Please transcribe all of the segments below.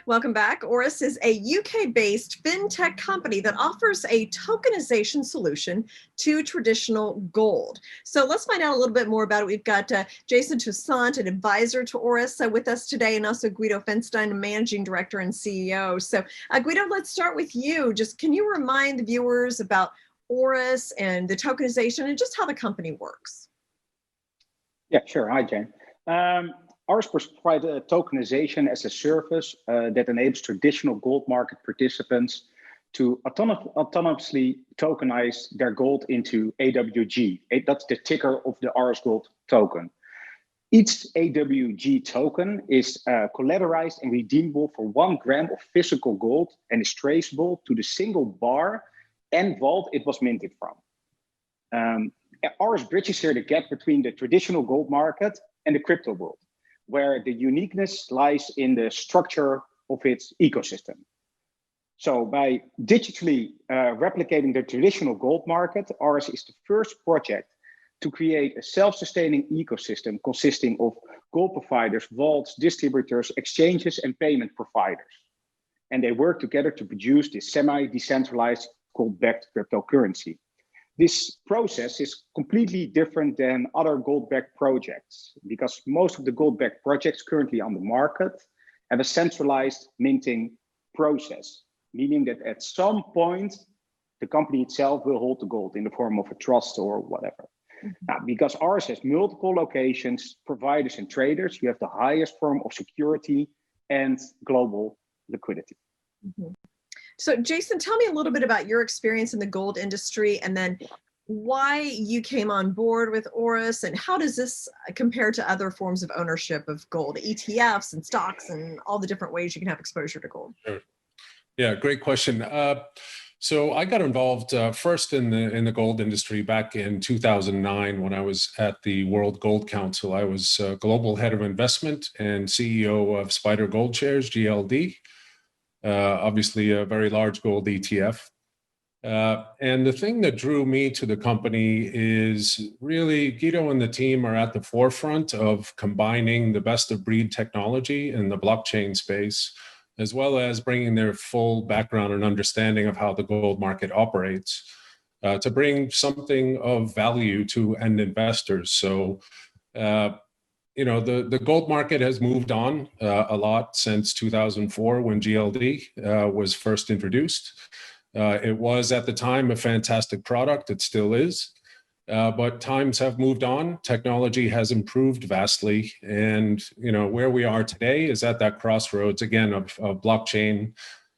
Welcome back. Auris is a UK-based fintech company that offers a tokenization solution to traditional gold. So let's find out a little bit more about it. We've got Jason Toussaint, an advisor to Auris, with us today, and also Guido Fenstein, managing director and CEO. So Guido, let's start with you. Just can you remind the viewers about Auris and the tokenization and just how the company works? Yeah, sure. Hi, Jane. Auris provides tokenization as a service that enables traditional gold market participants to autonomously tokenize their gold into AWG. That's the ticker of the AurusGOLD token. Each AWG token is collateralized and redeemable for 1 gram of physical gold and is traceable to the single bar and vault it was minted from. Auris bridges here the gap between the traditional gold market and the crypto world, where the uniqueness lies in the structure of its ecosystem. So by digitally replicating the traditional gold market, Auris is the first project to create a self-sustaining ecosystem consisting of gold providers, vaults, distributors, exchanges, and payment providers. And they work together to produce this semi-decentralized gold-backed cryptocurrency. This process is completely different than other gold-backed projects because most of the gold-backed projects currently on the market have a centralized minting process, meaning that at some point, the company itself will hold the gold in the form of a trust or whatever. Now, because Auris has multiple locations, providers, and traders, you have the highest form of security and global liquidity. So Jason, tell me a little bit about your experience in the gold industry and then why you came on board with Auris and how does this compare to other forms of ownership of gold, ETFs and stocks and all the different ways you can have exposure to gold? Sure. Yeah, great question. So I got involved first in the gold industry back in 2009 when I was at the World Gold Council. I was global head of investment and CEO of Spider Gold Shares, GLD. Obviously a very large gold ETF. And the thing that drew me to the company is really Guido and the team are at the forefront of combining the best of breed technology in the blockchain space, as well as bringing their full background and understanding of how the gold market operates to bring something of value to end investors. So, you know, the gold market has moved on a lot since 2004 when GLD was first introduced. It was at the time a fantastic product, it still is, but times have moved on, technology has improved vastly, and you know where we are today is at that crossroads again of blockchain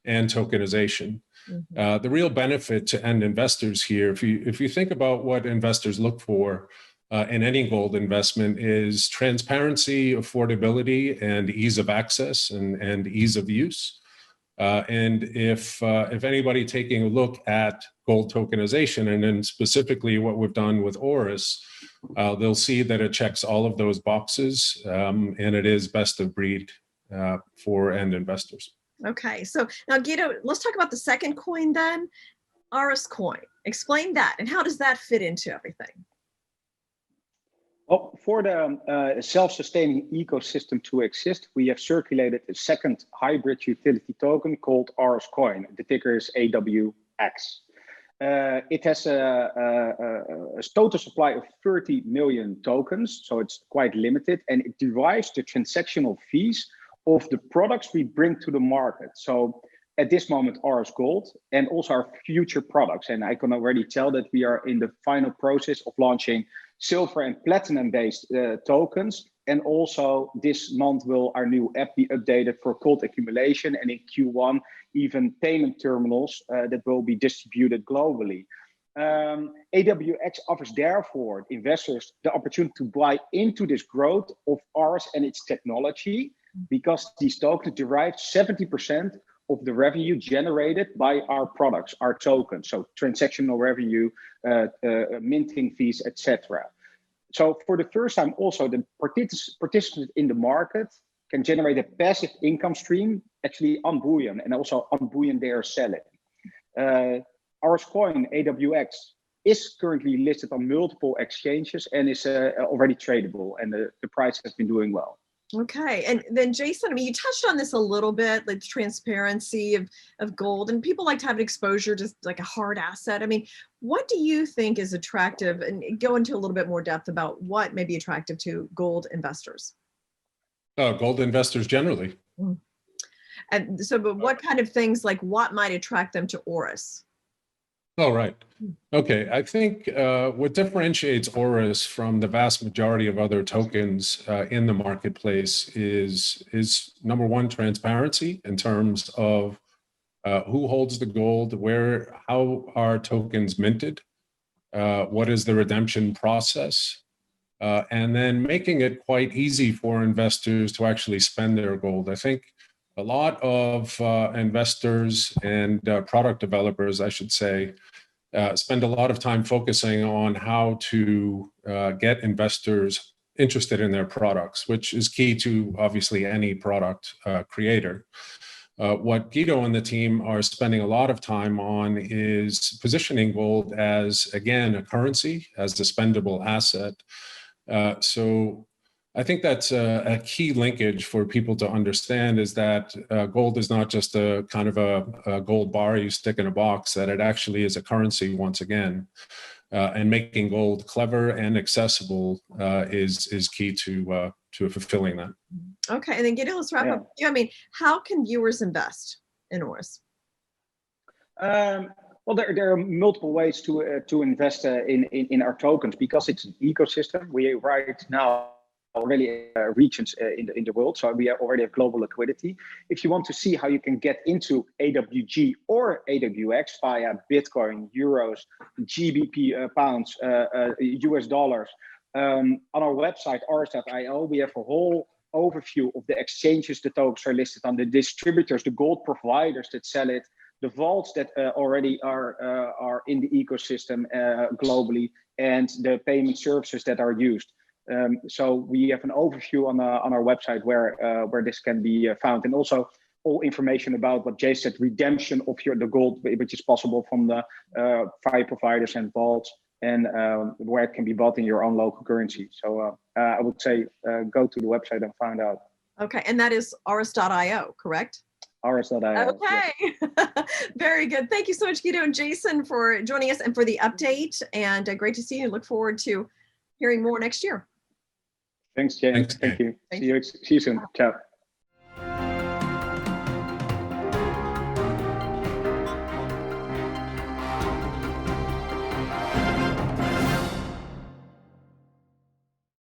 and tokenization. The real benefit to end investors here, if you think about what investors look for in any gold investment is transparency, affordability, and ease of access and ease of use. And if anybody taking a look at gold tokenization, and then specifically what we've done with Auris, they'll see that it checks all of those boxes, and it is best of breed for end investors. Okay, so now Guido, let's talk about the second coin then, Auris coin. Explain that, and how does that fit into everything? Well, for the self-sustaining ecosystem to exist, we have circulated a second hybrid utility token called Auris Coin. The ticker is AWG. It has a total supply of 30 million tokens, so it's quite limited, and it derives the transactional fees of the products we bring to the market. So at this moment, AurusGOLD and also our future products. And I can already tell that we are in the final process of launching silver and platinum based tokens. And also this month will our new app be updated for gold accumulation, and in Q1, even payment terminals that will be distributed globally. AWX offers therefore investors the opportunity to buy into this growth of Auris and its technology, because these tokens derive 70% of the revenue generated by our products, our tokens, so transactional revenue, minting fees, etc. So for the first time, also the participants in the market can generate a passive income stream, actually on bullion, and also on bullion they are selling. Auris Coin, AWX, is currently listed on multiple exchanges and is already tradable, and the price has been doing well. Okay. And then Jason, I mean, you touched on this a little bit, like the transparency of gold, and people like to have exposure to like a hard asset. I mean, what do you think is attractive, and go into a little bit more depth about what may be attractive to gold investors? Gold investors generally. Mm. And so, but what kind of things, like what might attract them to Auris? Oh, right. Okay. I think what differentiates Auris from the vast majority of other tokens in the marketplace is number one, transparency in terms of who holds the gold, how are tokens minted, what is the redemption process, and then making it quite easy for investors to actually spend their gold. I think a lot of investors and product developers, I should say, spend a lot of time focusing on how to get investors interested in their products, which is key to obviously any product creator. What Guido and the team are spending a lot of time on is positioning gold as, again, a currency, as a spendable asset. So I think that's a key linkage for people to understand, is that gold is not just a kind of a gold bar you stick in a box, that it actually is a currency once again. And making gold clever and accessible is key to fulfilling that. Okay, and then Guido, let's wrap up. I mean, how can viewers invest in Auris? Well, there are multiple ways to invest in our tokens, because it's an ecosystem. We right now already regions in the world, so we already have global liquidity. If you want to see how you can get into AWG or AWX via Bitcoin, euros, GBP, pounds, US dollars, on our website Aurus.io, we have a whole overview of the exchanges the tokens are listed on, the distributors, the gold providers that sell it, the vaults that already are in the ecosystem globally, and the payment services that are used. So we have an overview on our website where this can be found, and also all information about what Jay said, redemption of the gold, which is possible from the fire providers and vaults, and where it can be bought in your own local currency. So I would say go to the website and find out. Okay, and that is Aurus.io, correct? Aurus.io. Okay, yes. Very good. Thank you so much, Guido and Jason, for joining us and for the update. And great to see you. Look forward to hearing more next year. Thanks, James. Thanks, Thank you. Thank See you soon. Ciao.